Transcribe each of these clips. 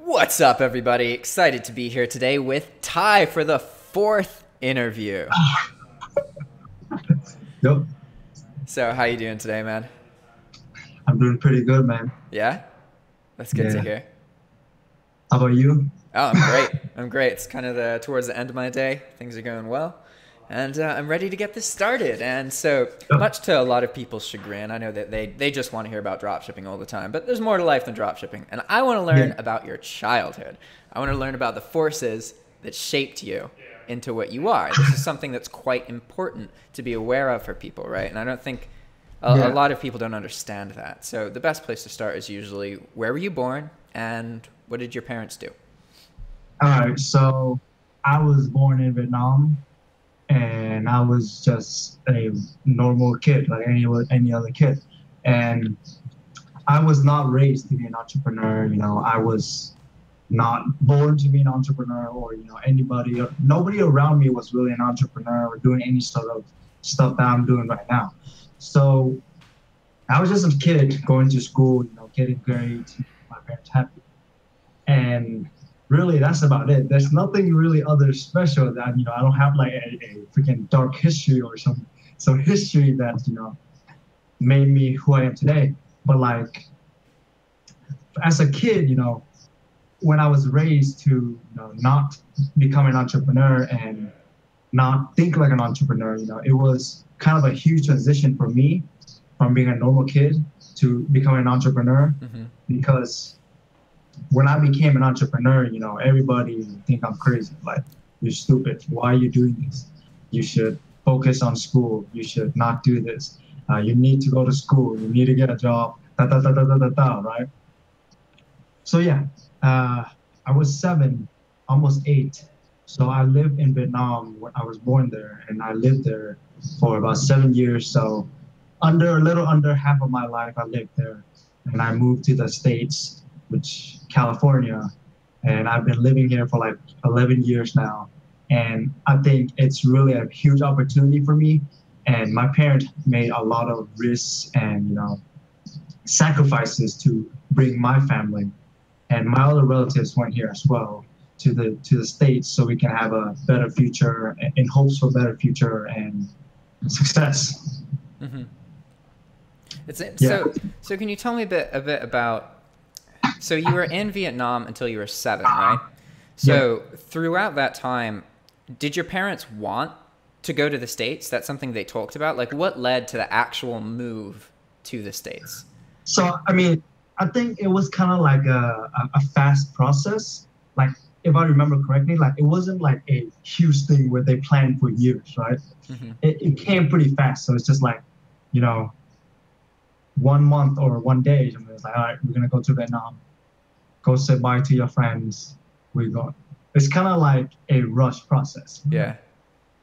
What's up, everybody? Excited to be here today with Ty for the fourth interview. Yep, So, how you doing today, man? I'm doing pretty good, man. Yeah? That's good to Yeah. hear. How about you? Oh, I'm great. I'm great. It's kind of towards the end of my day. Things are going well. And I'm ready to get this started. And so, Yep. much to a lot of people's chagrin, I know that they just want to hear about dropshipping all the time. But there's more to life than dropshipping. And I want to learn Yeah. about your childhood. I want to learn about the forces that shaped you into what you are. This is something that's quite important to be aware of for people, right? And I don't think a Yeah. lot of people don't understand that. So the best place to start is usually, where were you born and what did your parents do? All right, so I was born in Vietnam, and I was just a normal kid, like any other kid. And I was not raised to be an entrepreneur. I was not born to be an entrepreneur, or nobody around me was really an entrepreneur or doing any sort of stuff that I'm doing right now. So I was just a kid going to school, getting grades, my parents happy. And really, that's about it. There's nothing really other special that, I don't have like a freaking dark history or some history that, made me who I am today. But like, as a kid, when I was raised to, not become an entrepreneur and not think like an entrepreneur, it was kind of a huge transition for me from being a normal kid to becoming an entrepreneur. Mm-hmm. Because when I became an entrepreneur, everybody think I'm crazy. Like, you're stupid. Why are you doing this? You should focus on school. You should not do this. You need to go to school. You need to get a job. Right? So yeah, I was 7, almost 8. So I lived in Vietnam when I was born there, and I lived there for about 7 years. So a little under half of my life, I lived there, and I moved to the States, which California, and I've been living here for like 11 years now. And I think it's really a huge opportunity for me. And my parents made a lot of risks and sacrifices to bring my family and my other relatives went here as well to the States, so we can have a better future, in hopes for better future and success. Mm-hmm. Yeah. So can you tell me a bit about, so you were in Vietnam until you were 7, right? So throughout that time, did your parents want to go to the States? That's something they talked about? Like, what led to the actual move to the States? So, I mean, I think it was kind of like a fast process. Like, if I remember correctly, like, it wasn't like a huge thing where they planned for years, right? Mm-hmm. It came pretty fast. So it's just like, 1 month or 1 day, and it's like, all right, we're going to go to Vietnam. Go say bye to your friends. We go. It's kind of like a rush process. Yeah.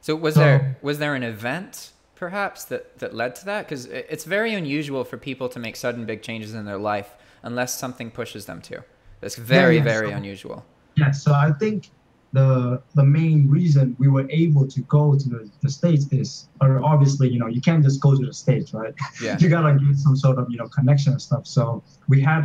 So was there an event perhaps that led to that? Because it's very unusual for people to make sudden big changes in their life unless something pushes them to. It's very unusual. Yeah. So I think the main reason we were able to go to the States is, or obviously, you can't just go to the States, right? Yeah. You gotta get some sort of connection and stuff. So we had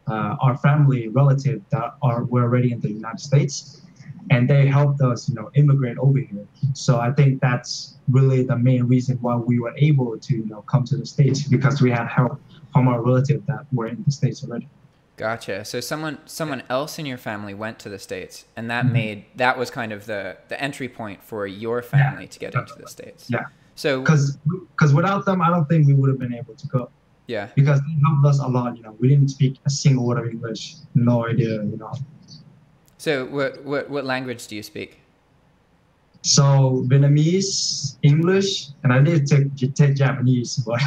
our family relative that were already in the United States, and they helped us, immigrate over here. So I think that's really the main reason why we were able to, come to the States, because we had help from our relative that were in the States already. Gotcha. So someone else in your family went to the States, and that was kind of the entry point for your family to get into the States. Yeah. So because without them, I don't think we would have been able to go. Yeah. Because they helped us a lot. We didn't speak a single word of English. No idea. So what language do you speak? So Vietnamese, English, and I did take Japanese, but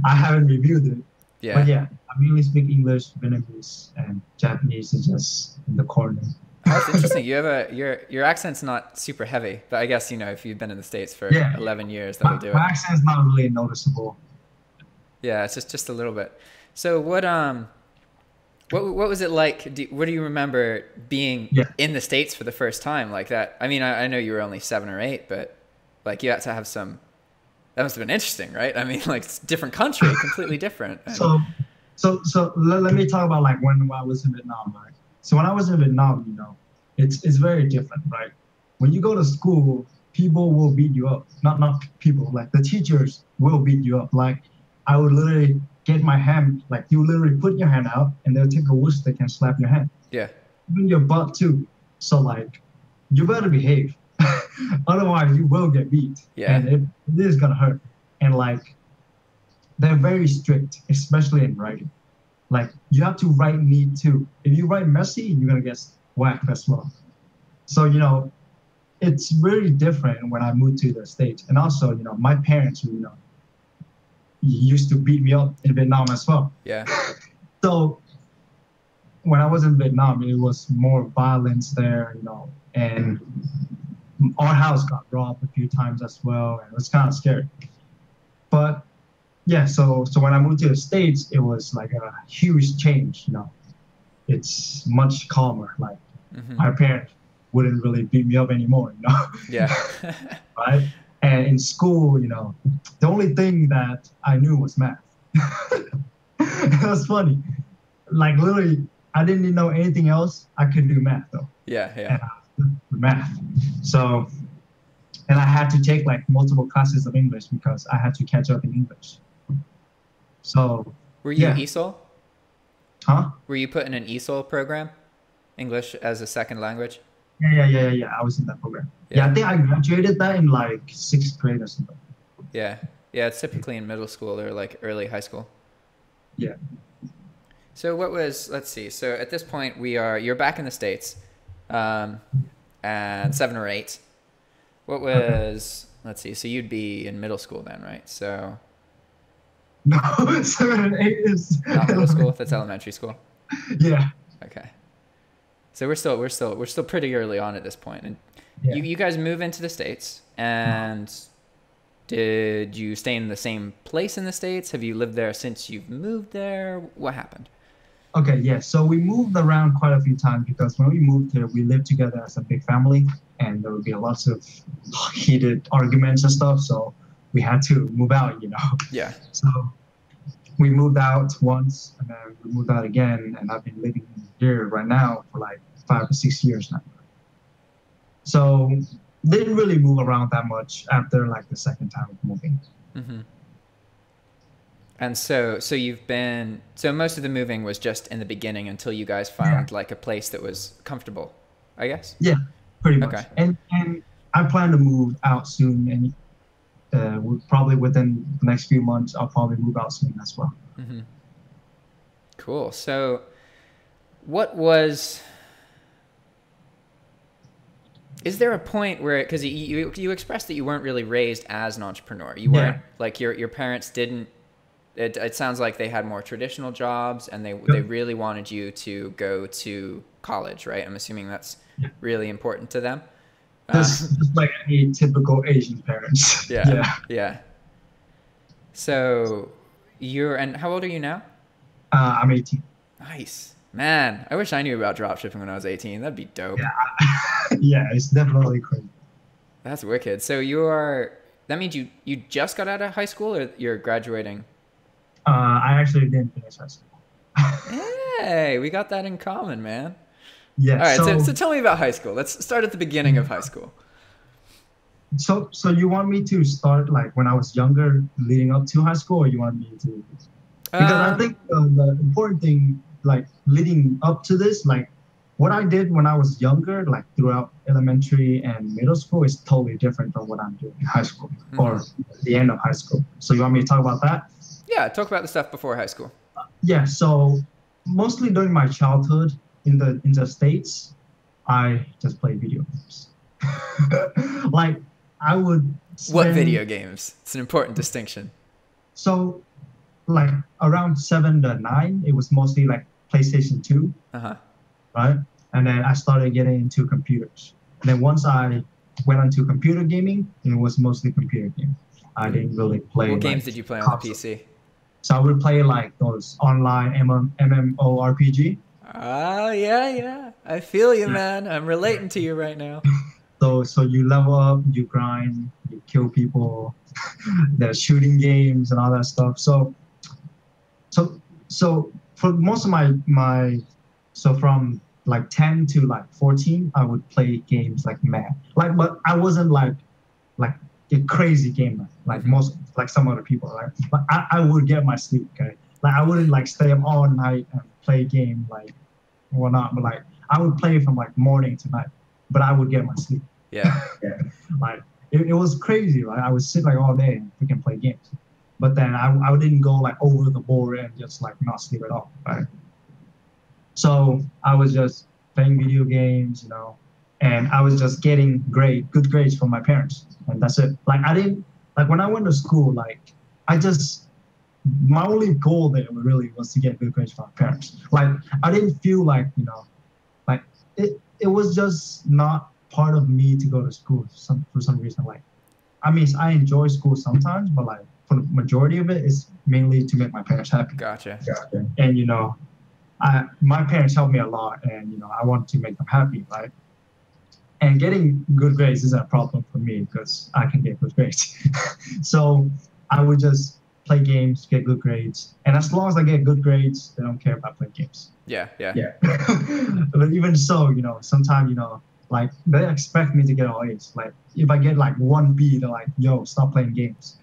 I haven't reviewed it. Yeah. But yeah, I mainly speak English, Vietnamese, and Japanese is just in the corner. That's interesting. You have your accent's not super heavy, but I guess if you've been in the States for 11 years, that'll do it. My accent's not really noticeable. Yeah, it's just a little bit. So what was it like? What do you remember being in the States for the first time like that? I mean, I know you were only 7 or 8, but like you had to have some. That must have been interesting, right? I mean, like, it's a different country, completely different. So let me talk about like when I was in Vietnam, right? So when I was in Vietnam, it's very different, right? When you go to school, people will beat you up. Not people, like the teachers will beat you up. Like I would literally get my hand, like you literally put your hand out and they'll take a wood stick and slap your hand. Yeah. Even your butt too. So like you better behave. Otherwise you will get beat. Yeah. And it is gonna hurt. And like they're very strict, especially in writing. Like you have to write neat too. If you write messy, you're gonna get whacked as well. So it's really different when I moved to the States. And also, my parents, used to beat me up in Vietnam as well. Yeah. So when I was in Vietnam, it was more violence there, and our house got robbed a few times as well, and it was kind of scary. But yeah, so when I moved to the States, it was like a huge change, It's much calmer. Like my parents wouldn't really beat me up anymore, Yeah. Right? And in school, the only thing that I knew was math. It was funny. Like literally, I didn't know anything else. I could do math though. Yeah, yeah. And math. So, and I had to take like multiple classes of English because I had to catch up in English. So. Were you ESOL? Huh? Were you put in an ESOL program? English as a second language? Yeah. I was in that program. Yeah, I think I graduated that in like 6th grade or something. Yeah. Yeah, it's typically in middle school or like early high school. Yeah. So let's see. So at this point you're back in the States, and 7 or 8. What was, let's see. So you'd be in middle school then, right? So. No, 7 and 8 is not middle school. That's elementary school. Yeah. Okay. So we're still pretty early on at this point, and you guys move into the States, and did you stay in the same place in the States? Have you lived there since you've moved there? What happened? Okay, yeah. So we moved around quite a few times because when we moved here, we lived together as a big family, and there would be lots of heated arguments and stuff. So we had to move out, Yeah. So we moved out once, and then we moved out again, and I've been living here right now for like 5 or 6 years now. So didn't really move around that much after like the second time of moving. Mm-hmm. And so most of the moving was just in the beginning until you guys found like a place that was comfortable, I guess? Yeah, pretty much. Okay. And I plan to move out soon, and probably within the next few months, I'll probably move out soon as well. Mm-hmm. Cool. So is there a point where, because you expressed that you weren't really raised as an entrepreneur. You weren't, like your parents didn't, it sounds like they had more traditional jobs, and they really wanted you to go to college, right? I'm assuming that's really important to them. Just like any typical Asian parents. Yeah. So and how old are you now? I'm 18. Nice. Man, I wish I knew about dropshipping when I was 18. That'd be dope. Yeah, it's definitely crazy. That's wicked. So that means you just got out of high school, or you're graduating? I actually didn't finish high school. Hey, we got that in common, man. Yeah. All right, so tell me about high school. Let's start at the beginning of high school. So you want me to start like when I was younger, leading up to high school, or you want me to? Because I think the important thing, like leading up to this, like what I did when I was younger, like throughout elementary and middle school, is totally different from what I'm doing in high school or the end of high school. So you want me to talk about that? Yeah, talk about the stuff before high school. Yeah, so mostly during my childhood in the States, I just played video games. Like I would What video games? It's an important distinction. So like around 7 to 9, it was mostly like PlayStation 2. Right? And then I started getting into computers. And then once I went into computer gaming, it was mostly computer games. I didn't really play. What games did you play on the PC? So I would play like those online MMORPG. Oh, yeah. I feel you, man. I'm relating to you right now. So you level up, you grind, you kill people. There's shooting games and all that stuff. So for most of my so from like 10 to like 14, I would play games like mad. Like, but I wasn't like a crazy gamer like most, like some other people, right? But I would get my sleep, okay? Like I wouldn't like stay up all night and play game like whatnot, but like I would play from like morning to night, but I would get my sleep. Yeah. Like it was crazy, right? I would sit like all day and freaking play games. But then I didn't go like over the board and just like not sleep at all, right? So I was just playing video games, you know, and I was just getting good grades from my parents, and that's it. Like I didn't, like when I went to school, like my only goal there really was to get good grades from my parents. Like I didn't feel like, you know, like it was just not part of me to go to school for some reason. Like, I mean, I enjoy school sometimes, but like for the majority of it, it's mainly to make my parents happy. Gotcha. And you know, my parents helped me a lot, and you know, I wanted to make them happy, right? And getting good grades isn't a problem for me because I can get good grades. So I would just play games, get good grades, and as long as I get good grades, they don't care about playing games. Yeah. But even so, you know, sometimes, you know, like they expect me to get all A's. Like if I get like 1B, they're like, "Yo, stop playing games,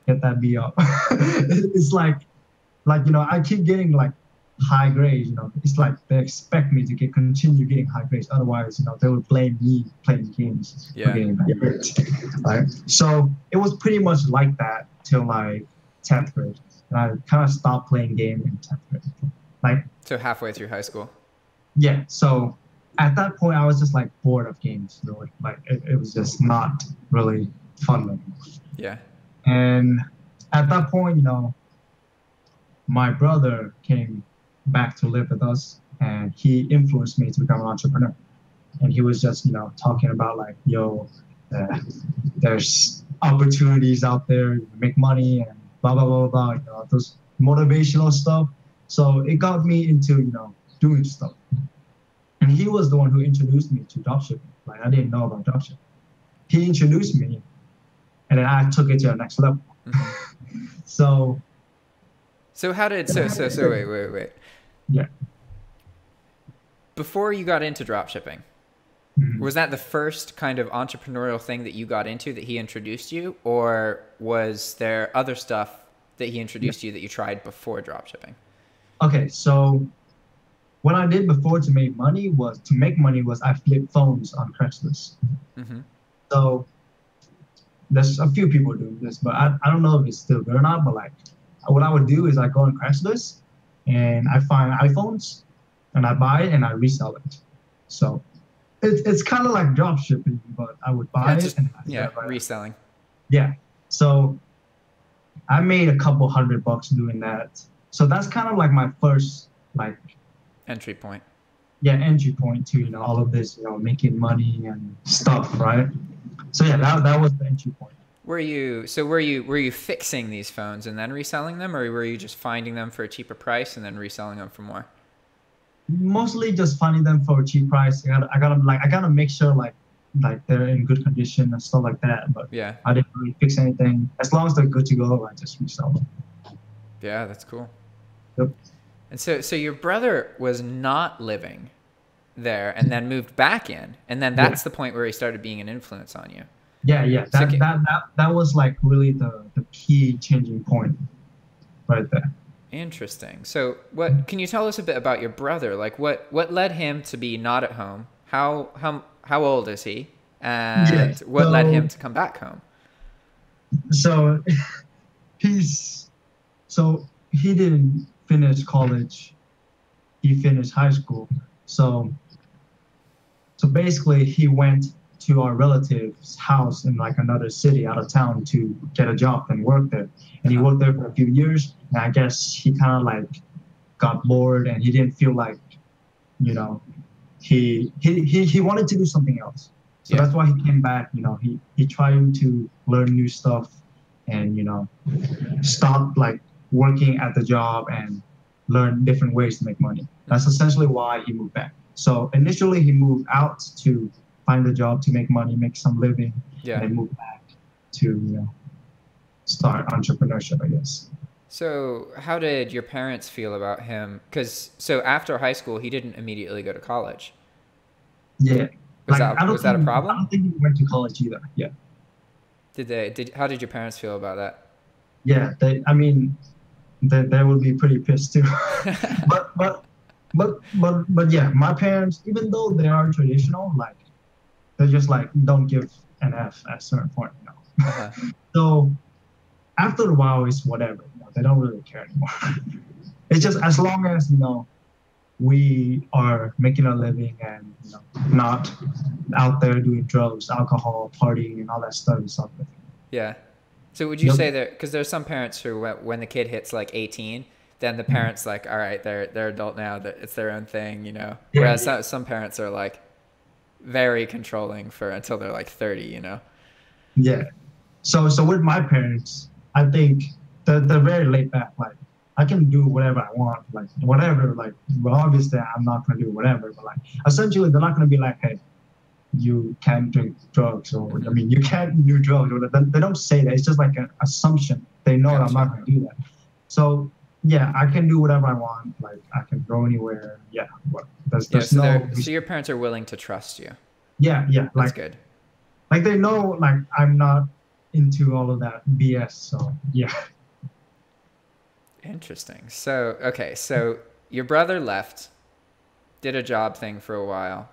get that B up." It's like you know, I keep getting like high grades, you know. It's like they expect me to continue getting high grades. Otherwise, you know, they would blame me playing games for getting bad grades. Right? So it was pretty much like that till like 10th grade. And I kind of stopped playing games in 10th grade. Like, so halfway through high school. Yeah. So at that point, I was just like bored of games. Really. Like it was just not really fun anymore. Yeah. And at that point, you know, my brother came back to live with us, and he influenced me to become an entrepreneur. And he was just, you know, talking about like, yo, there's opportunities out there, you make money and blah, blah, blah, blah, you know, those motivational stuff. So it got me into, you know, doing stuff. And he was the one who introduced me to dropshipping. Like I didn't know about dropshipping. He introduced me, and then I took it to the next level. So how did so wait. Yeah. Before you got into dropshipping, was that the first kind of entrepreneurial thing that you got into that he introduced you, or was there other stuff that he introduced you that you tried before dropshipping? Okay, so what I did before to make money was I flipped phones on Craigslist. So there's a few people doing this, but I don't know if it's still good or not. But like, what I would do is I go on Craigslist and I find iPhones and I buy it and I resell it. So it's kind of like drop shipping, but I would buy it and reselling. Yeah. So I made a couple $100 doing that. So that's kind of like my first like entry point. Yeah, entry point to, you know, all of this, you know, making money and stuff, right? So yeah, that was the entry point. Were you fixing these phones and then reselling them, or were you just finding them for a cheaper price and then reselling them for more? Mostly just finding them for a cheap price. I gotta make sure like they're in good condition and stuff like that. But yeah, I didn't really fix anything. As long as they're good to go, I just resell them. Yeah, that's cool. Yep. And so your brother was not living there and then moved back in, and then that's the point where he started being an influence on you. Yeah. That was like really the key changing point right there. Interesting. So what can you tell us a bit about your brother? Like what led him to be not at home? How old is he? And what led him to come back home? So he didn't finish college. He finished high school. So basically he went to our relative's house in like another city out of town to get a job and work there. And he worked there for a few years. And I guess he kind of like got bored and he didn't feel like, you know, he wanted to do something else. So that's why he came back. You know, he tried to learn new stuff and, you know, stop like working at the job and learn different ways to make money. That's essentially why he moved back. So initially he moved out to find a job to make money, make some living, and then move back to, you know, start entrepreneurship, I guess. So how did your parents feel about him? Because so after high school, he didn't immediately go to college. Yeah. Was Like that was that a I problem? don't think he went to college either. Yeah. How did your parents feel about that? Yeah. I mean, they would be pretty pissed too. but but but yeah, my parents, even though they are traditional, like they're just like don't give an F at a certain point, you know. Uh-huh. So after a while, it's whatever. You know, they don't really care anymore. It's just as long as you know we are making a living and you know not out there doing drugs, alcohol, partying, and all that stuff is something. Yeah. So would you say that, because there's some parents who, when the kid hits like 18, then the parents like, all right, they're adult now, that it's their own thing, you know. Yeah, Whereas yeah. some parents are like very controlling for until they're like 30, you know. Yeah. So with my parents, I think they're very laid back. Like I can do whatever I want, like whatever. Like well, obviously I'm not gonna do whatever, but like essentially they're not gonna be like, hey, you can't drink drugs, or I mean you can't do drugs. Or they don't say that. It's just like an assumption. They know Gotcha. I'm not gonna do that. So yeah, I can do whatever I want. Like I can go anywhere. Yeah. There's so your parents are willing to trust you. Yeah. That's Like good. Like they know like I'm not into all of that BS. So yeah. Interesting. So, okay. So your brother left, did a job thing for a while.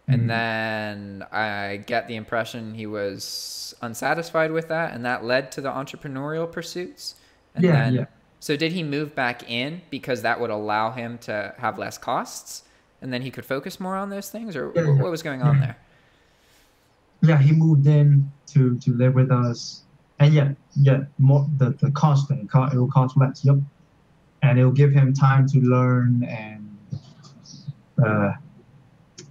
And then I get the impression he was unsatisfied with that. And that led to the entrepreneurial pursuits. And Yeah. So did he move back in because that would allow him to have less costs? And then he could focus more on those things? Or what was going on there? Yeah, he moved in to live with us. And more the cost thing, it will cost less. Yep. And it will give him time to learn and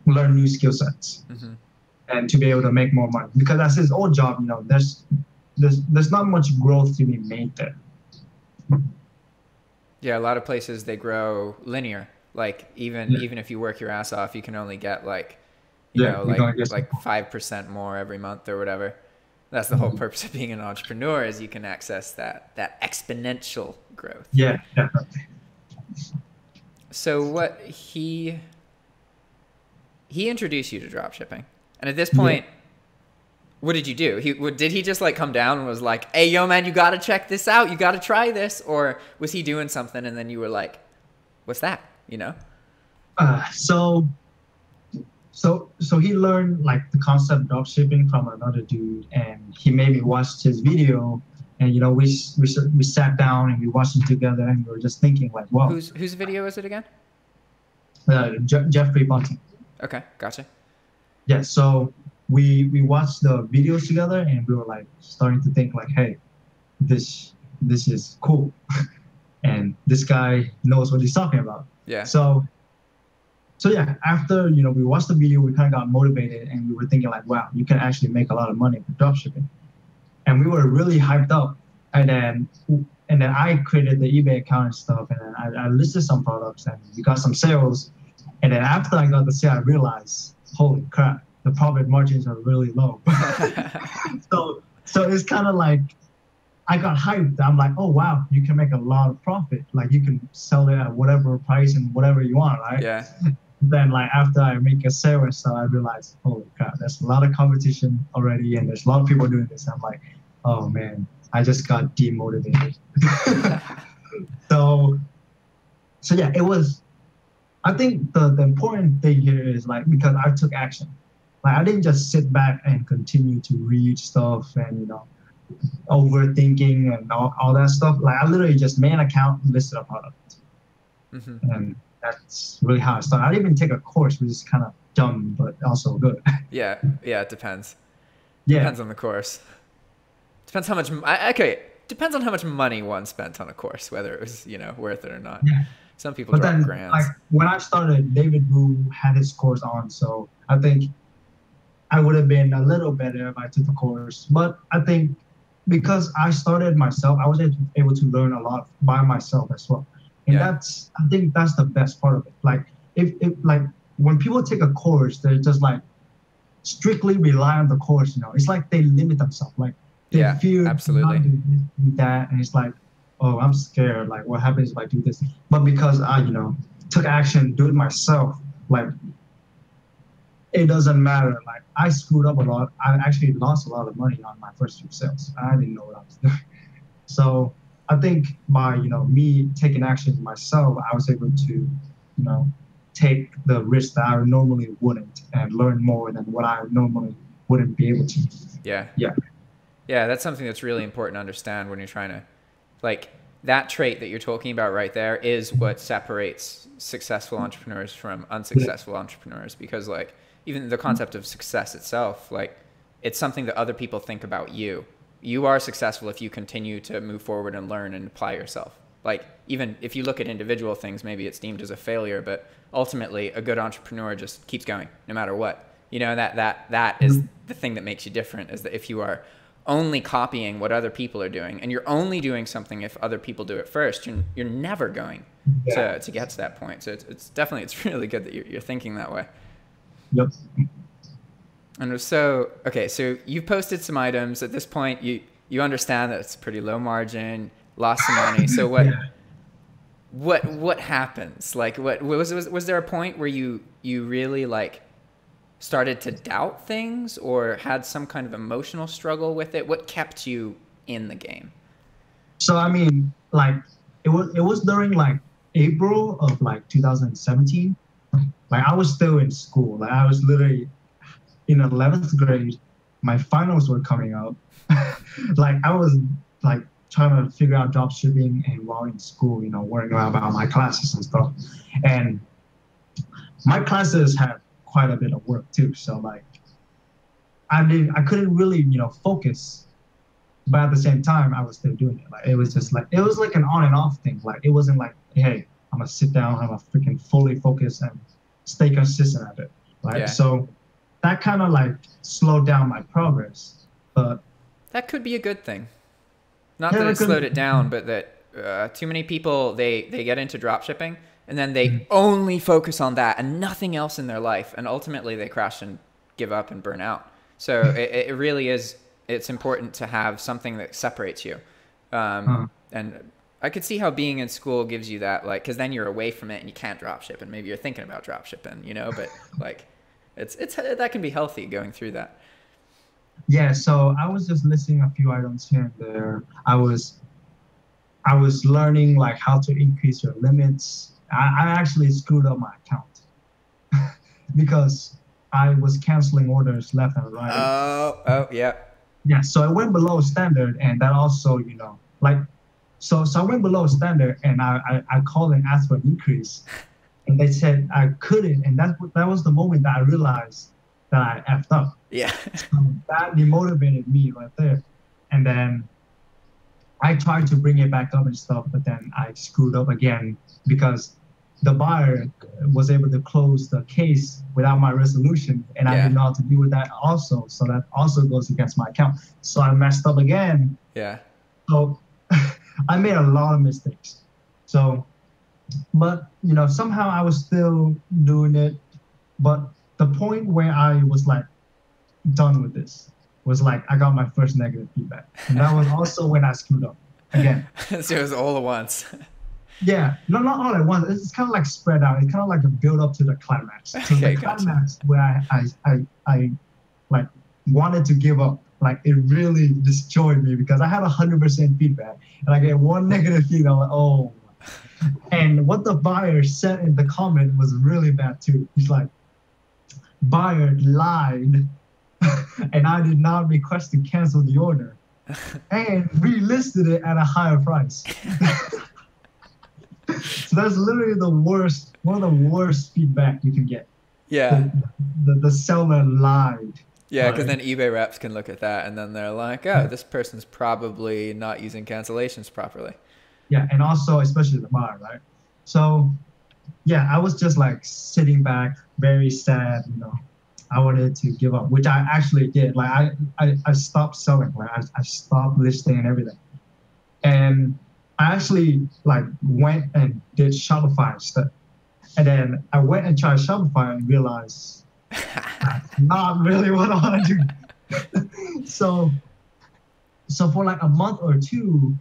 learn new skill sets and to be able to make more money. Because that's his old job, you know, there's not much growth to be made there. Yeah, a lot of places they grow linear. Like even if you work your ass off, you can only get like you know, like 5% more every month or whatever. That's the whole purpose of being an entrepreneur, is you can access that exponential growth. Yeah, definitely. So what he introduced you to drop shipping, and at this point, what did you do? Did he just like come down and was like, "Hey, yo, man, you got to check this out. You got to try this," or was he doing something and then you were like, "What's that?" You know? So he learned like the concept of drop shipping from another dude, and he made me watch his video, and you know we sat down and we watched it together, and we were just thinking like, wow. Whose video is it again? Jeffrey Bunting. Okay, gotcha. Yeah, so we watched the videos together, and we were like starting to think like, hey, this is cool, and this guy knows what he's talking about. Yeah. So yeah, after you know we watched the video, we kind of got motivated, and we were thinking like, wow, you can actually make a lot of money with dropshipping, and we were really hyped up. And then I created the eBay account and stuff, and then I listed some products, and we got some sales. And then after I got the sale, I realized, holy crap, the profit margins are really low. so it's kind of like I got hyped. I'm like, oh wow, you can make a lot of profit. Like you can sell it at whatever price and whatever you want, right? Yeah. Then like after I make a sale and stuff, I realized, holy crap, there's a lot of competition already, and there's a lot of people doing this. I'm like, oh man, I just got demotivated. So yeah, it was. I think the important thing here is like, because I took action. Like I didn't just sit back and continue to read stuff and you know overthinking and all that stuff. Like I literally just made an account and listed a product. And that's really how I started. I didn't even take a course, which is kind of dumb, but also good. Yeah, it depends. Yeah. Depends on the course. Depends how much, depends on how much money one spent on a course, whether it was, you know, worth it or not. Yeah. Some people drop grants. Like when I started, David Wu had his course on, so I think I would have been a little better if I took the course. But I think because I started myself, I was able to learn a lot by myself as well. And I think that's the best part of it. Like if like when people take a course, they just like strictly rely on the course, you know. It's like they limit themselves. Like they fear absolutely. not doing this, do that, and it's like oh, I'm scared. Like, what happens if I do this? But because I, took action, do it myself, like, it doesn't matter. Like, I screwed up a lot. I actually lost a lot of money on my first few sales. I didn't know what I was doing. So I think by, me taking action myself, I was able to, take the risk that I normally wouldn't and learn more than what I normally wouldn't be able to. Yeah. Yeah. Yeah, that's something that's really important to understand when you're trying to, like, that trait that you're talking about right there is what separates successful entrepreneurs from unsuccessful entrepreneurs, because, like, even the concept of success itself, like, it's something that other people think about you. You are successful if you continue to move forward and learn and apply yourself. Like, even if you look at individual things, maybe it's deemed as a failure, but ultimately a good entrepreneur just keeps going no matter what. That is the thing that makes you different, is that if you are only copying what other people are doing and you're only doing something if other people do it first, you're never going to get to that point. So it's really good that you're thinking that way. Yep. And so, okay, so you've posted some items. At this point, you understand that it's pretty low margin, lost some money. So what happens? Like, what was there a point where you really, like, started to doubt things or had some kind of emotional struggle with it? What kept you in the game? So, I mean, like, it was during, like, April of, like, 2017. Like, I was still in school. Like, I was literally in 11th grade. My finals were coming up. Like, I was, like, trying to figure out drop shipping and while in school, worrying about my classes and stuff. And my classes had quite a bit of work too. So, like, I couldn't really, focus, but at the same time, I was still doing it. Like, it was like an on and off thing. Like, it wasn't like, hey, I'm gonna sit down, I'm gonna freaking fully focus and stay consistent at it. Right. Yeah. So that kind of, like, slowed down my progress, but that could be a good thing. Not that it slowed it down, but that too many people, they get into drop shipping and then they only focus on that and nothing else in their life. And ultimately they crash and give up and burn out. So it really is, it's important to have something that separates you. And I could see how being in school gives you that, like, cause then you're away from it and you can't drop ship and maybe you're thinking about drop shipping, but like it's that can be healthy going through that. Yeah, so I was just listing a few items here and there. I was learning, like, how to increase your limits. I actually screwed up my account because I was canceling orders left and right. Oh, yeah. Yeah, so I went below standard, and that also, like, so I went below standard, and I called and asked for an increase, and they said I couldn't, and that was the moment that I realized that I effed up. Yeah. So that demotivated me right there. And then I tried to bring it back up and stuff, but then I screwed up again because the buyer was able to close the case without my resolution, and I didn't know how to deal with that also. So that also goes against my account. So I messed up again. Yeah. So I made a lot of mistakes. So, but, somehow I was still doing it. But the point where I was, like, done with this was, like, I got my first negative feedback. And that was also when I screwed up again. So it was all at once. Yeah, no, not all at once. It's kind of like spread out. It's kind of like a build up to the climax. So okay, the climax where I like wanted to give up. Like, it really destroyed me because I had 100% feedback and I get one negative feedback. I'm like, oh. And what the buyer said in the comment was really bad too. He's like, buyer lied and I did not request to cancel the order and relisted it at a higher price. So that's literally one of the worst feedback you can get. Yeah. The seller lied. Yeah, because then eBay reps can look at that and then they're like, oh, this person's probably not using cancellations properly. Yeah, and also especially the buyer, right? So yeah, I was just, like, sitting back, very sad, I wanted to give up, which I actually did. Like, I stopped selling, like, I stopped listing and everything. And I actually, like, went and did Shopify instead. And then I went and tried Shopify and realized that's not really what I want to do. So for, like, a month or two,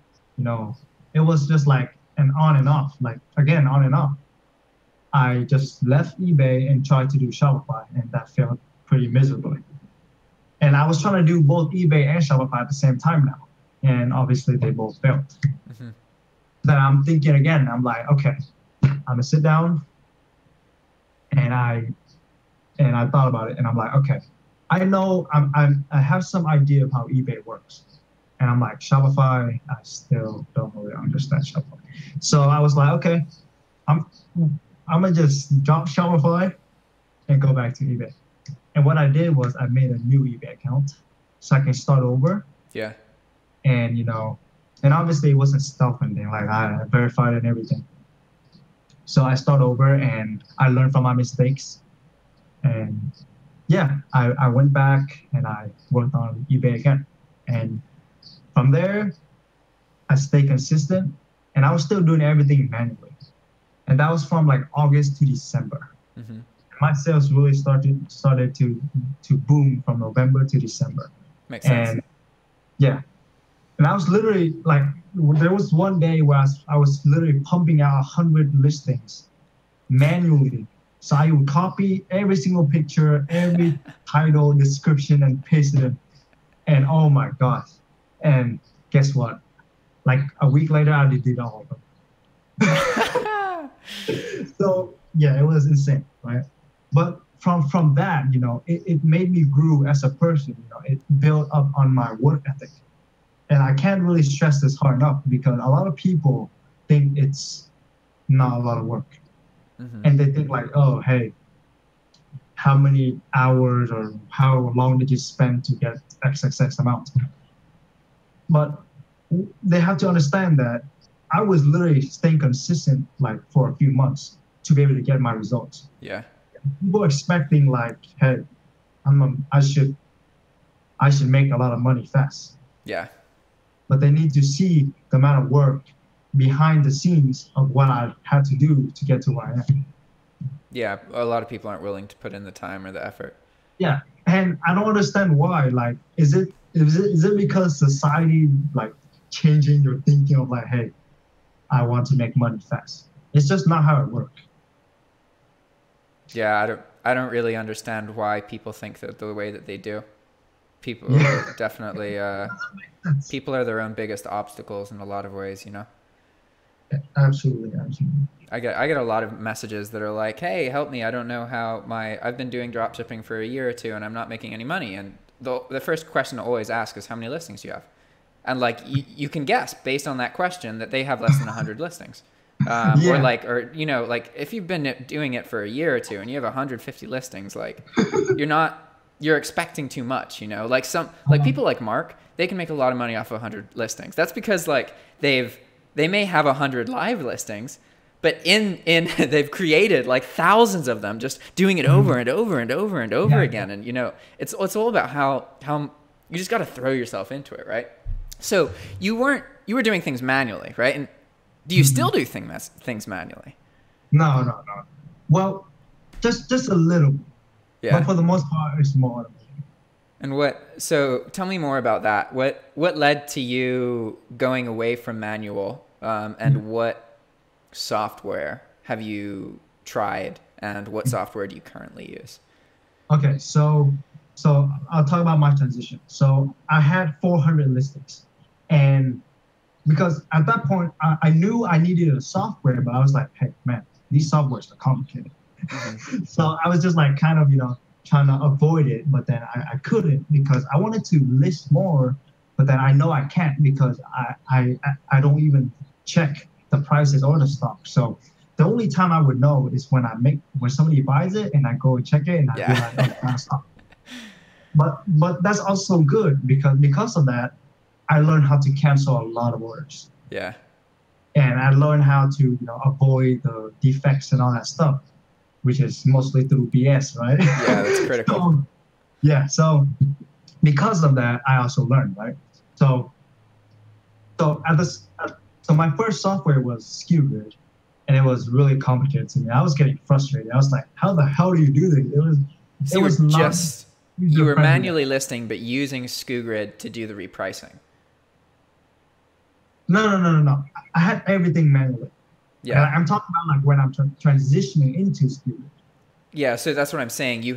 it was just like an on and off, like again, on and off. I just left eBay and tried to do Shopify, and that failed pretty miserably. And I was trying to do both eBay and Shopify at the same time now. And obviously they both failed. Mm-hmm. Then I'm thinking again, I'm like, okay, I'm gonna sit down, and I thought about it, and I'm like, okay, I know I have some idea of how eBay works. And I'm like, Shopify, I still don't really understand Shopify. So I was like, okay, I'm gonna just drop Shopify and go back to eBay. And what I did was I made a new eBay account so I can start over. Yeah. And, you know, and obviously it wasn't stealth anything, like I verified and everything. So I start over and I learned from my mistakes. And yeah, I went back and I worked on eBay again. And from there, I stayed consistent, and I was still doing everything manually. And that was from like August to December. Mm-hmm. My sales really started to boom from November to December. Makes sense. And yeah. And I was literally like, there was one day where I was literally pumping out 100 listings manually. So I would copy every single picture, every title, description, and paste it in. And oh my gosh. And guess what? Like a week later, I did all of them. So yeah, it was insane, right? But from that, you know, it made me grow as a person. You know, it built up on my work ethic. And I can't really stress this hard enough, because a lot of people think it's not a lot of work. Mm-hmm. And they think like, oh, hey, how many hours or how long did you spend to get XXX amount? But they have to understand that I was literally staying consistent like for a few months to be able to get my results. Yeah. People expecting like, hey, I should make a lot of money fast. Yeah. But they need to see the amount of work behind the scenes of what I had to do to get to where I am. Yeah, a lot of people aren't willing to put in the time or the effort. Yeah, and I don't understand why. Like, is it because society like changing your thinking of like, hey, I want to make money fast? It's just not how it works. Yeah, I don't really understand why people think that the way that they do. People are definitely people are their own biggest obstacles in a lot of ways, you know. Absolutely. I get a lot of messages that are like, "Hey, help me! I don't know how I've been doing drop shipping for a year or two, and I'm not making any money." And the first question to always ask is, "How many listings do you have?" And like you can guess based on that question that they have less than 100 listings, yeah. or you know, like if you've been doing it for a year or two and you have 150 listings, like you're expecting too much, you know. Like people like Mark, they can make a lot of money off of 100 listings. That's because like they may have 100 live listings, but in they've created like thousands of them, just doing it over and over and over and over again. And you know, it's all about how you just got to throw yourself into it, right? So you were doing things manually, right? And do you still do things manually? No. Well, just a little bit. Yeah. But for the most part, it's more automated. And so tell me more about that. What led to you going away from manual, and what software have you tried, and what software do you currently use? Okay, so I'll talk about my transition. So I had 400 listings, and because at that point I knew I needed a software, but I was like, hey man, these softwares are complicated. Mm-hmm. So I was just like kind of, you know, trying to avoid it, but then I couldn't, because I wanted to list more, but then I know I can't because I don't even check the prices or the stock. So the only time I would know is when somebody buys it and I go and check it and I be like, oh, it's not stock. But that's also good because of that, I learned how to cancel a lot of orders. Yeah. And I learned how to, you know, avoid the defects and all that stuff, which is mostly through BS, right? Yeah, that's critical. So because of that, I also learned, right? So my first software was SKUGrid, and it was really complicated to me. I was getting frustrated. I was like, how the hell do you do this? You were manually listing, but using SKUGrid to do the repricing. No. I had everything manually. Yeah. And I'm talking about like when I'm transitioning into SKUGrid. Yeah, so that's what I'm saying. You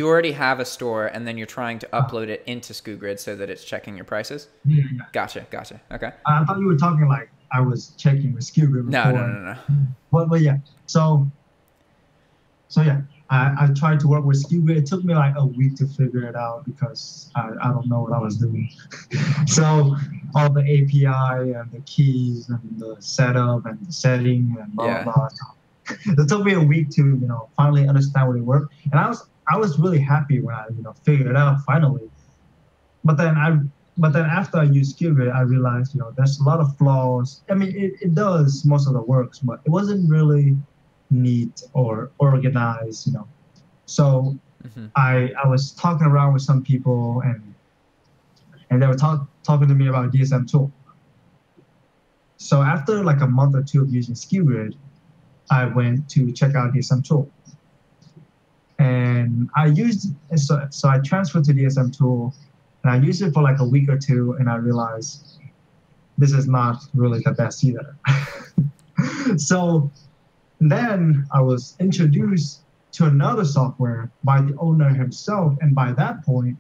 already have a store, and then you're trying to upload it into SKUGrid so that it's checking your prices. Yeah. Gotcha. Okay. I thought you were talking like I was checking with SKUGrid before. No. But yeah. So yeah, I tried to work with SKUGrid. It took me like a week to figure it out because I don't know what I was doing. So all the API and the keys and the setup and the setting and blah blah. It took me a week to finally understand what it worked, and I was really happy when I figured it out finally. But then after I used SKUGrid, I realized there's a lot of flaws. I mean, it does most of the works, but it wasn't really neat or organized. So I was talking around with some people, and they were talking to me about DSM Tool. So after like a month or two of using SKUGrid, I went to check out DSM Tool, and I transferred to DSM Tool, and I used it for like a week or two, and I realized this is not really the best either. So then I was introduced to another software by the owner himself, and by that point,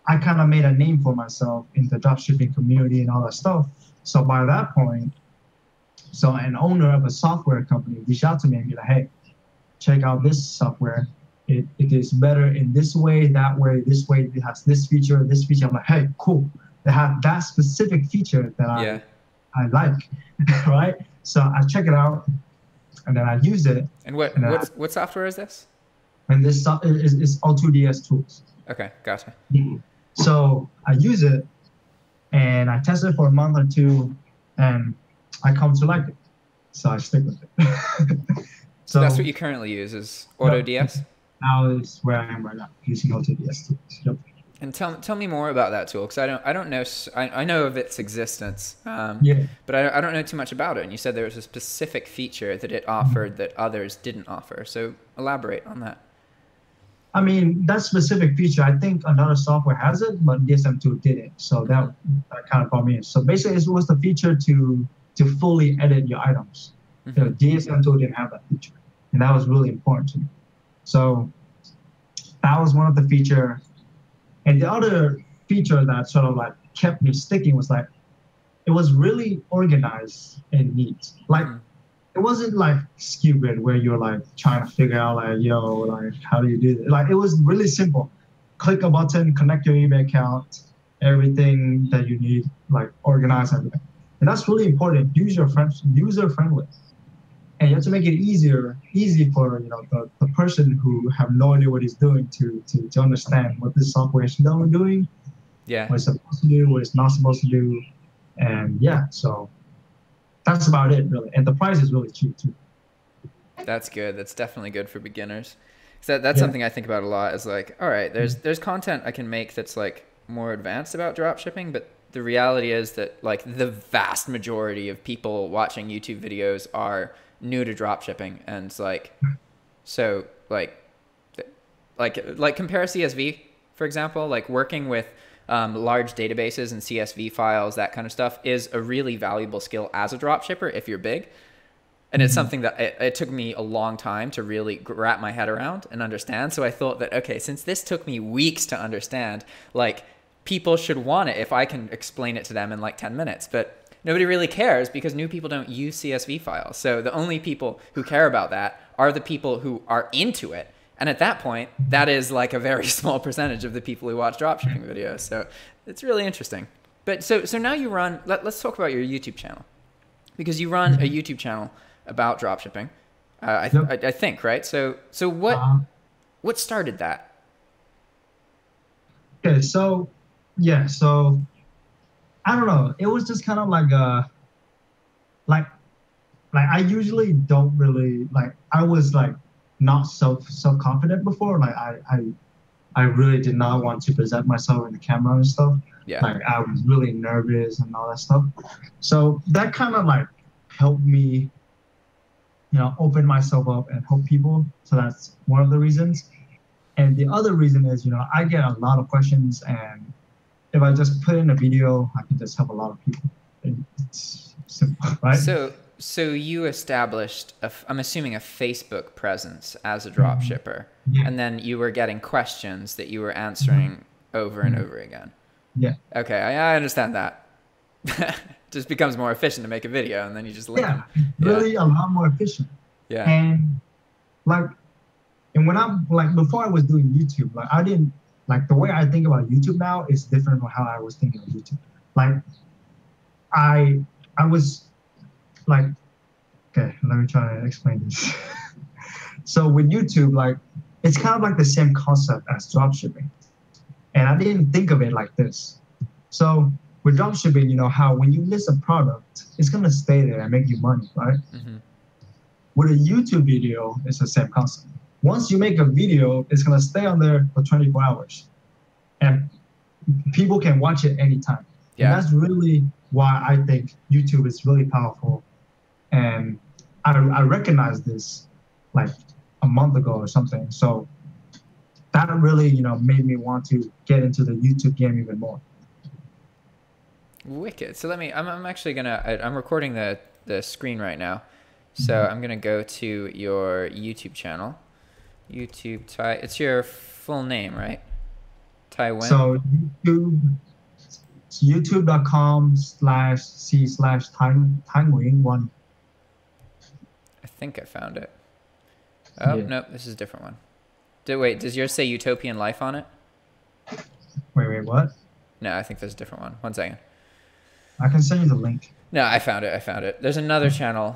I kind of made a name for myself in the dropshipping community and all that stuff. So by that point, an owner of a software company reached out to me and be like, hey, check out this software. It is better in this way, that way, this way. It has this feature, this feature. I'm like, hey, cool. They have that specific feature that I like, right? So I check it out, and then I use it. And what software is this? And this is O2DS Tools. Okay, gotcha. So I use it, and I test it for a month or two, and I come to like it, so I stick with it. So that's what you currently use is AutoDS? Now is where I am right now, using AutoDS Tools. Yep. And tell me more about that tool, because I don't know. I know of its existence, but I don't know too much about it. And you said there was a specific feature that it offered that others didn't offer. So elaborate on that. I mean, that specific feature, I think another software has it, but DSM Tool didn't. So that kind of brought me in. So basically, it was the feature to fully edit your items. DSM Tool didn't have that feature, and that was really important to me. So that was one of the features. And the other feature that sort of like kept me sticking was like, it was really organized and neat. Like, it wasn't like SKUGrid where you're like trying to figure out like, how do you do this? Like, it was really simple. Click a button, connect your eBay account, everything that you need, like organize everything. And that's really important, user-friendly. And you have to make it easy for the person who have no idea what he's doing to understand what this software is doing, what it's supposed to do, what it's not supposed to do, and so that's about it really. And the price is really cheap too. That's good. That's definitely good for beginners. So that's something I think about a lot. Is like, all right, there's content I can make that's like more advanced about dropshipping, but the reality is that like the vast majority of people watching YouTube videos are new to dropshipping, and like, so like compare CSV, for example, like working with large databases and CSV files, that kind of stuff is a really valuable skill as a dropshipper if you're big. And it's something that it took me a long time to really wrap my head around and understand. So I thought that, okay, since this took me weeks to understand, like people should want it if I can explain it to them in like 10 minutes. But nobody really cares because new people don't use CSV files. So the only people who care about that are the people who are into it. And at that point, that is like a very small percentage of the people who watch dropshipping videos. So it's really interesting. But so now you run, let's talk about your YouTube channel, because you run a YouTube channel about dropshipping, I think, right? So what started that? Okay, so I don't know. It was just kind of like like I usually don't really like. I was like not self-confident before. Like I really did not want to present myself in the camera and stuff. Yeah. Like I was really nervous and all that stuff. So that kind of like helped me, open myself up and help people. So that's one of the reasons. And the other reason is, I get a lot of questions, and if I just put in a video, I can just help a lot of people. It's simple, right? So you established, I'm assuming, a Facebook presence as a drop shipper, and then you were getting questions that you were answering over and over again. Yeah. Okay, I understand that. Just becomes more efficient to make a video, and then you just link them. Really a lot more efficient. Yeah. And when I'm like, before I was doing YouTube, like I didn't, like the way I think about YouTube now is different from how I was thinking of YouTube. Like I was like, okay, let me try to explain this. So with YouTube, like it's kind of like the same concept as dropshipping. And I didn't think of it like this. So with dropshipping, you know how when you list a product, it's gonna stay there and make you money, right? With a YouTube video, it's the same concept. Once you make a video, it's gonna stay on there for 24 hours. And people can watch it anytime. Yeah. And that's really why I think YouTube is really powerful. And I recognized this like a month ago or something. So that really, you know, made me want to get into the YouTube game even more. Wicked. So I'm actually gonna, I'm recording the screen right now. So I'm gonna go to your YouTube channel. YouTube Thai, it's your full name, right? Taiwan. So youtube.com/c/Nguyen1. I think I found it. Oh, yeah. Nope, this is a different one. Wait, does yours say Utopian Life on it? Wait, what? No, I think there's a different one. One second. I can send you the link. No, I found it. There's another channel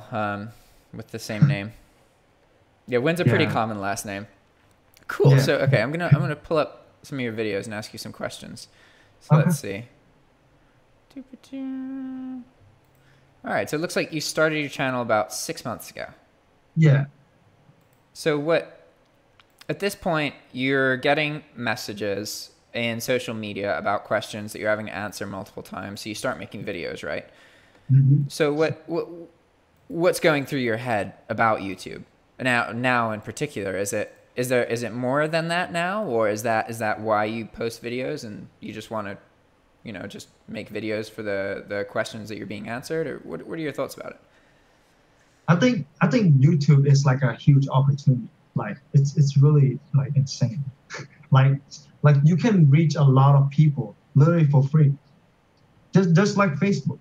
with the same name. Yeah, Nguyen's a pretty common last name. Cool. Yeah. So okay, I'm gonna pull up some of your videos and ask you some questions. So let's see. All right. So it looks like you started your channel about 6 months ago. Yeah. So at this point, you're getting messages in social media about questions that you're having to answer multiple times. So you start making videos, right? So what's going through your head about YouTube now in particular? Is it more than that now, or is that why you post videos and you just want to, you know, just make videos for the questions that you're being answered, or what are your thoughts about it? I think YouTube is like a huge opportunity. Like it's really like insane. like you can reach a lot of people literally for free, just like Facebook.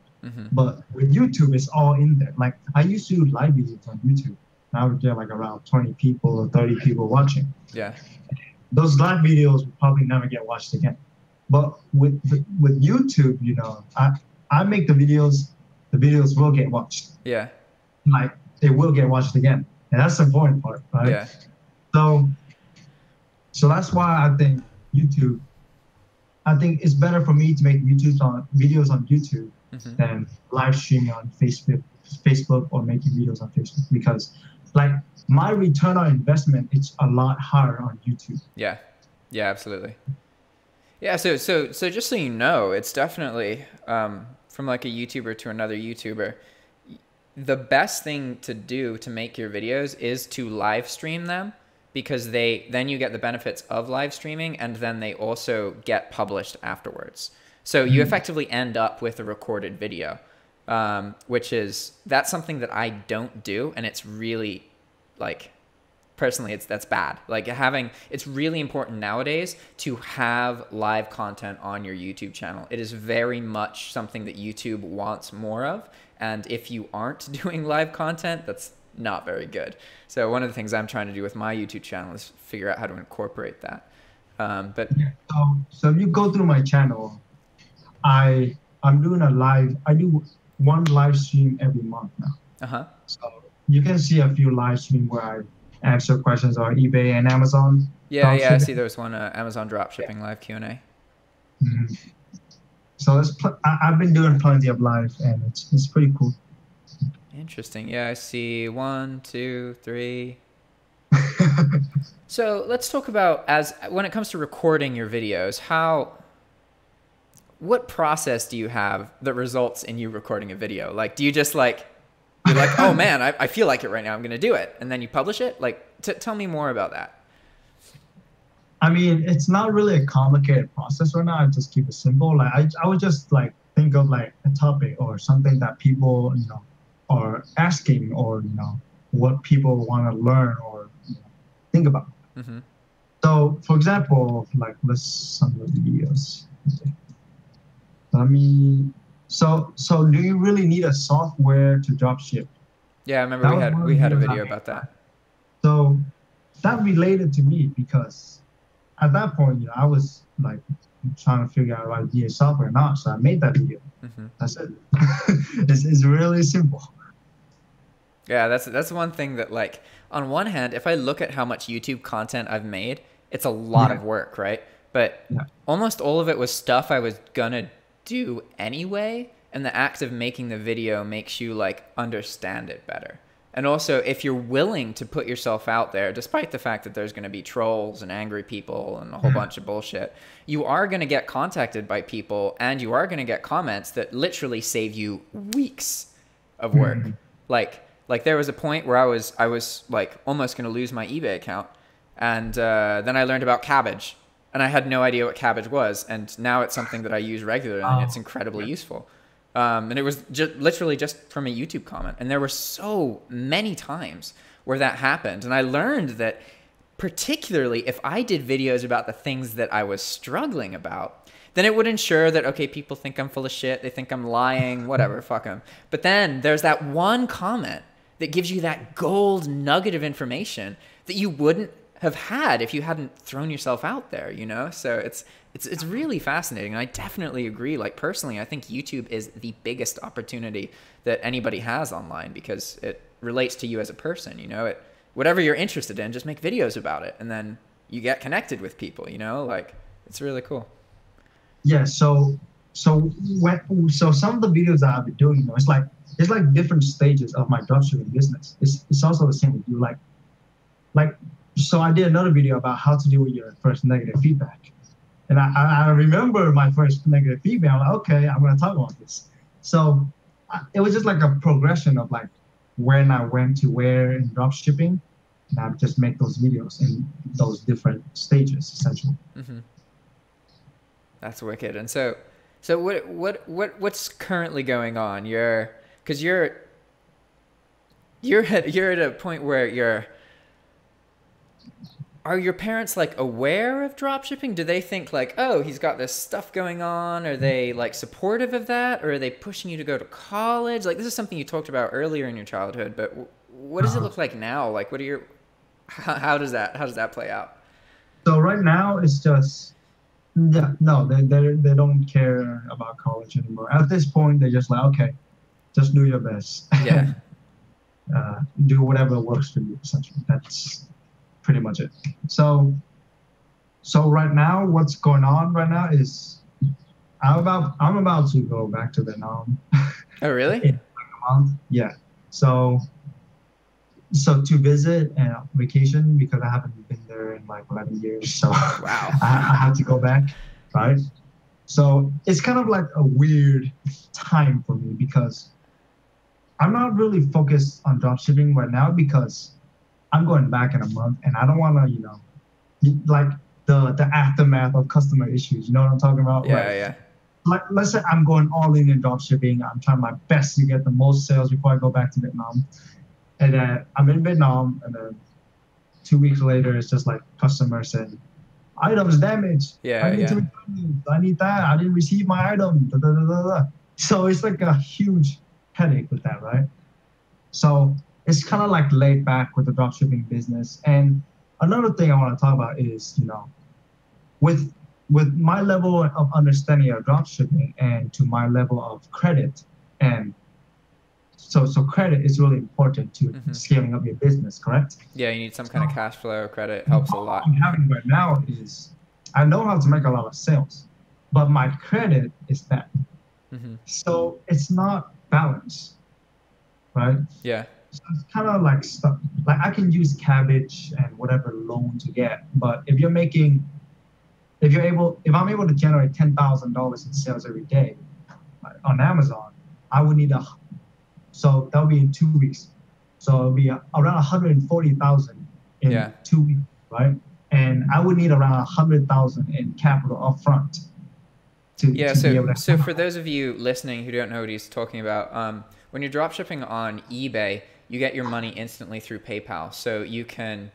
But with YouTube, it's all in there. Like I used to do live videos on YouTube. And I would get like around 20 people or 30 people watching. Yeah. Those live videos will probably never get watched again. But with YouTube, you know, I make the videos will get watched. Yeah. Like they will get watched again. And that's the important part, right? Yeah. So that's why I think it's better for me to make videos on YouTube than live streaming on Facebook or making videos on Facebook, because like my return on investment is a lot higher on YouTube. Yeah. Yeah, absolutely. Yeah. So just so you know, it's definitely, from like a YouTuber to another YouTuber, the best thing to do to make your videos is to live stream them, because then you get the benefits of live streaming, and then they also get published afterwards. So you effectively end up with a recorded video, that's something that I don't do. And it's really, like, personally, that's bad. Like it's really important nowadays to have live content on your YouTube channel. It is very much something that YouTube wants more of. And if you aren't doing live content, that's not very good. So one of the things I'm trying to do with my YouTube channel is figure out how to incorporate that. So if you go through my channel, I do one live stream every month now. So you can see a few live streams where I answer questions on eBay and Amazon. Yeah, I see there was one Amazon dropshipping live Q&A. So I've been doing plenty of live, and it's pretty cool. Interesting. Yeah, I see 1, 2, 3. So let's talk about, when it comes to recording your videos, what process do you have that results in you recording a video? Like, do you just you're like, oh man, I feel like it right now, I'm going to do it, and then you publish it? Like, tell me more about that. I mean, it's not really a complicated process right now. I just keep it simple. Like I would just like think of like a topic or something that people, are asking, or, what people want to learn or think about. Mm-hmm. So, for example, like let's some of the videos. Let me. So do you really need a software to dropship? Yeah, I remember we had a video about that. So that related to me because at that point, I was like trying to figure out if I need software or not. So I made that video. Mm-hmm. That's it. It's really simple. Yeah, that's one thing that, like, on one hand, if I look at how much YouTube content I've made, it's a lot of work, right? But almost all of it was stuff I was gonna do anyway, and the act of making the video makes you like understand it better. And also, if you're willing to put yourself out there, despite the fact that there's going to be trolls and angry people and a whole bunch of bullshit, you are going to get contacted by people, and you are going to get comments that literally save you weeks of work. Like there was a point where I was like almost going to lose my eBay account, and then I learned about Kabbage, and I had no idea what Kabbage was, and now it's something that I use regularly, and it's incredibly useful. And it was literally just from a YouTube comment. And there were so many times where that happened. And I learned that particularly if I did videos about the things that I was struggling about, then it would ensure that, okay, people think I'm full of shit. They think I'm lying, whatever, fuck them. But then there's that one comment that gives you that gold nugget of information that you wouldn't have had if you hadn't thrown yourself out there, So it's really fascinating. And I definitely agree. Like, personally, I think YouTube is the biggest opportunity that anybody has online because it relates to you as a person, whatever you're interested in, just make videos about it. And then you get connected with people, like, it's really cool. Yeah. So some of the videos that I've been doing, it's like different stages of my dropshipping business. It's also the same with you. So I did another video about how to deal with your first negative feedback. And I remember my first negative feedback. I'm like, okay, I'm going to talk about this. So it was just like a progression of like when I went to where in drop shipping, and I just make those videos in those different stages, essentially. Mm-hmm. That's wicked. And so what's currently going on? You're at a point where are your parents like aware of dropshipping? Do they think like, oh, he's got this stuff going on? Are they like supportive of that? Or are they pushing you to go to college? Like, this is something you talked about earlier in your childhood, but what does it look like now? Like, how does that play out? So right now it's just, they don't care about college anymore. At this point, they're just like, okay, just do your best. Yeah. Do whatever works for you, essentially. That's pretty much it. So right now, what's going on right now is I'm about to go back to Vietnam. Oh, really? In like a month. Yeah. So to visit and vacation, because I haven't been there in like 11 years. So wow. I have to go back, right? So it's kind of like a weird time for me because I'm not really focused on dropshipping right now because I'm going back in a month, and I don't want to, like the aftermath of customer issues. You know what I'm talking about? Yeah. Like, let's say I'm going all in dropshipping. I'm trying my best to get the most sales before I go back to Vietnam. And then I'm in Vietnam, and then 2 weeks later, it's just like customer saying, items damaged. I need that. I didn't receive my item. Da, da, da, da, da. So it's like a huge headache with that, right? So it's kind of like laid back with the dropshipping business. And another thing I want to talk about is, with my level of understanding of dropshipping and to my level of credit, and so credit is really important to scaling up your business, correct? Yeah, you need some kind of cash flow. Credit helps a lot. What I'm having right now is I know how to make a lot of sales, but my credit is bad. So it's not balanced, right? Yeah. So it's kind of like stuff. Like, I can use Kabbage and whatever loan to get, but if I'm able to generate $10,000 in sales every day on Amazon, I would need so that'll be in 2 weeks. So it'll be around 140,000 in 2 weeks, right? And I would need around 100,000 in capital upfront. Yeah, to be able so to. for those of you listening who don't know what he's talking about, when you're dropshipping on eBay, you get your money instantly through PayPal. So you can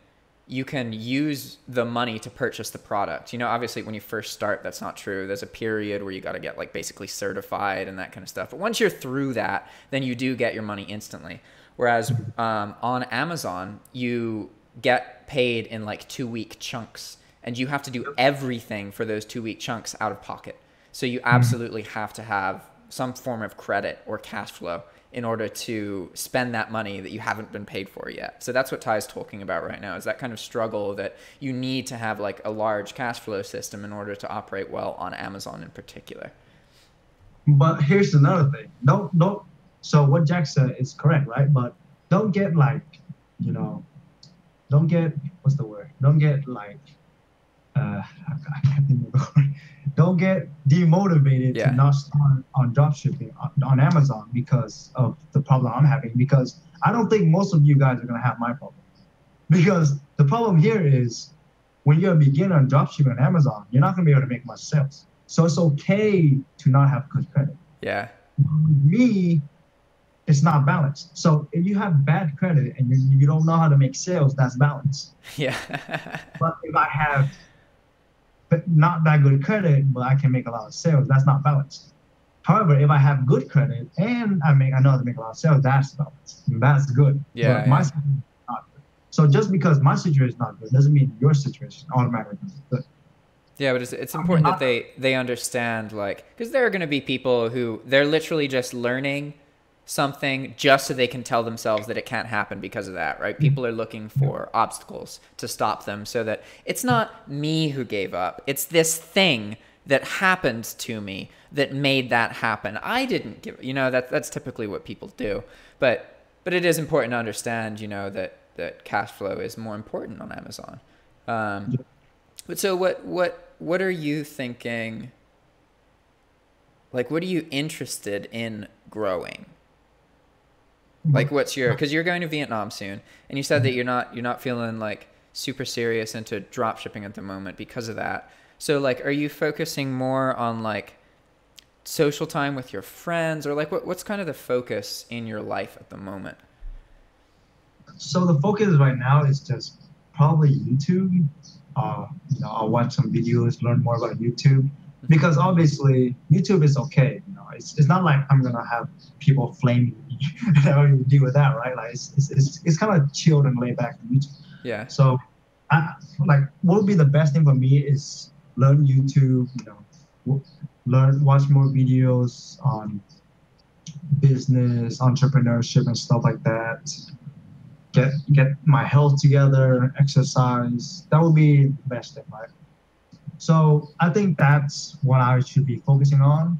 use the money to purchase the product. You know, obviously when you first start, that's not true. There's a period where you got to get like basically certified and that kind of stuff. But once you're through that, then you do get your money instantly. Whereas on Amazon, you get paid in like 2-week chunks, and you have to do everything for those 2-week chunks out of pocket. So you absolutely have to have some form of credit or cash flow in order to spend that money that you haven't been paid for yet. So that's what Ty's talking about right now, is that kind of struggle that you need to have like a large cash flow system in order to operate well on Amazon in particular. But here's another thing. Don't. So what Jack said is correct, right? But don't get like, you know, don't get, what's the word? Don't get like, I can't think of the word. Don't get demotivated to not start on dropshipping on Amazon because of the problem I'm having. Because I don't think most of you guys are gonna have my problem. Because the problem here is when you're a beginner on dropshipping on Amazon, you're not gonna be able to make much sales. So it's okay to not have good credit. Yeah. With me, it's not balanced. So if you have bad credit and you don't know how to make sales, that's balanced. Yeah. But if I have not that good credit, but I can make a lot of sales, that's not balanced. However, if I have good credit and I know how to make a lot of sales, that's balanced. That's good. Yeah. But my situation is not good. So just because my situation is not good doesn't mean your situation automatically is good. Yeah, but it's important that they understand, like, because there are going to be people who they're literally just learning something just so they can tell themselves that it can't happen because of that, right? People are looking for obstacles to stop them, so that it's not me who gave up. It's this thing that happened to me that made that happen. I didn't give, you know, that's typically what people do. But it is important to understand, you know, that cash flow is more important on Amazon. But so what are you thinking? Like, what are you interested in growing? Like, what's your, because you're going to Vietnam soon, and you said that you're not feeling like super serious into drop shipping at the moment because of that. So like, are you focusing more on like social time with your friends, or like what's kind of the focus in your life at the moment? So the focus right now is just probably YouTube. You know, I'll watch some videos, learn more about YouTube, because obviously YouTube is okay. You know, it's not like I'm gonna have people flaming me. I don't even deal with that, right? Like it's kind of chilled and laid back to YouTube. Yeah. So, like, what would be the best thing for me is learn YouTube. You know, watch more videos on business, entrepreneurship, and stuff like that. Get my health together, exercise. That would be the best thing, right? So I think that's what I should be focusing on.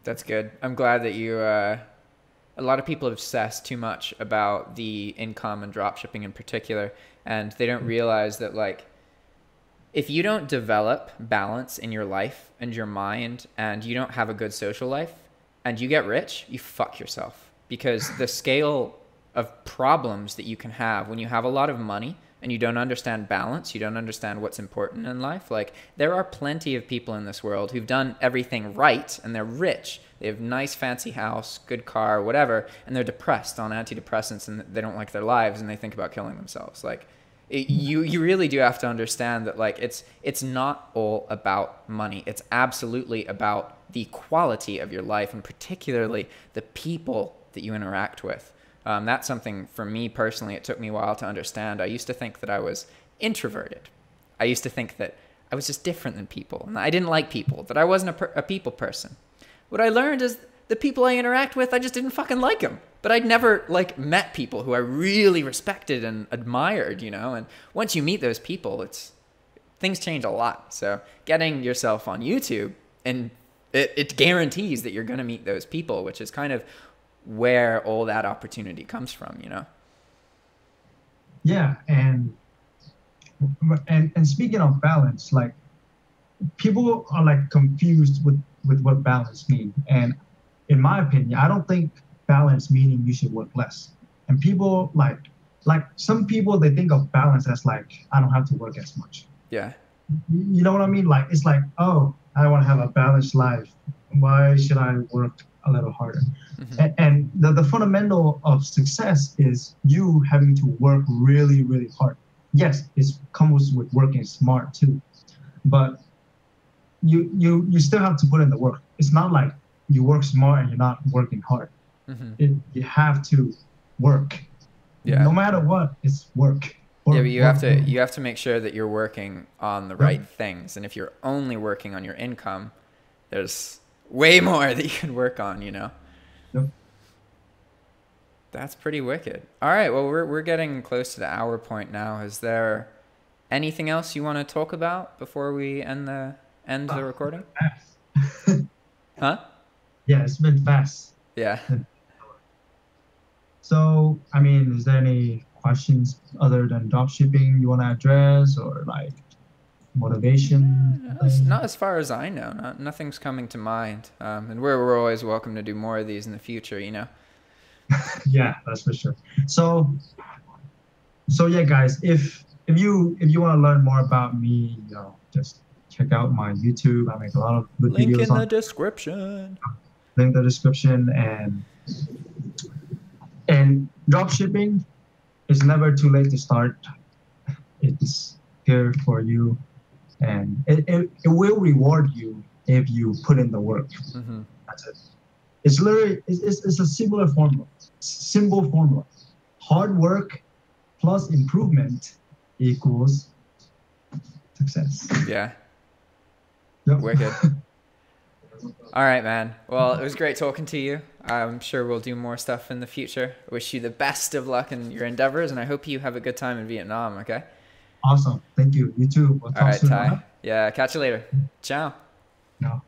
That's good. I'm glad that you, a lot of people obsess too much about the income and dropshipping in particular, and they don't realize that, like, if you don't develop balance in your life and your mind, and you don't have a good social life, and you get rich, you fuck yourself. Because the scale of problems that you can have when you have a lot of money and you don't understand balance, you don't understand what's important in life. Like, there are plenty of people in this world who've done everything right and they're rich. They have nice fancy house, good car, whatever, and they're depressed on antidepressants and they don't like their lives and they think about killing themselves. Like, you really do have to understand that, like, it's not all about money. It's absolutely about the quality of your life, and particularly the people that you interact with. That's something for me personally, it took me a while to understand. I used to think that I was introverted. I used to think that I was just different than people, and I didn't like people, that I wasn't a people person. What I learned is the people I interact with, I just didn't fucking like them. But I'd never, like, met people who I really respected and admired, you know? And once you meet those people, things change a lot. So getting yourself on YouTube, and it guarantees that you're going to meet those people, which is kind of where all that opportunity comes from, you know? Yeah, and speaking of balance, like, people are like confused with what balance means. And in my opinion, I don't think balance meaning you should work less. And people like some people, they think of balance as like, I don't have to work as much. Yeah. You know what I mean? Like, it's like, oh, I want to have a balanced life. Why should I work a little harder? And the fundamental of success is you having to work really, really hard. Yes, it comes with working smart too, but you still have to put in the work. It's not like you work smart and you're not working hard. You have to work. Yeah. No matter what, it's work. Yeah, but you have to make sure that you're working on the right things. And if you're only working on your income, there's way more that you can work on, you know. Yep. That's pretty wicked. All right, well, we're getting close to the hour point now. Is there anything else you want to talk about before we end the recording? Huh? Yeah, it's been fast. Yeah. So, I mean, is there any questions other than dropshipping you want to address, or like motivation? Not as far as I know. Nothing's coming to mind. And we're always welcome to do more of these in the future, you know. Yeah, that's for sure. So yeah, guys, if you want to learn more about me, you know, just check out my YouTube. I make a lot of good videos. Link in the description. Link in the description. And dropshipping, it's never too late to start. It's here for you, and it will reward you if you put in the work. That's it. It's literally it's a simple formula. Hard work plus improvement equals success. Yeah. Yep. Wicked. All right, man. Well, it was great talking to you. I'm sure we'll do more stuff in the future. Wish you the best of luck in your endeavors, and I hope you have a good time in Vietnam, okay? Awesome. Thank you. You too. We'll All right, soon, Ty. huh? Yeah, catch you later. Ciao. No.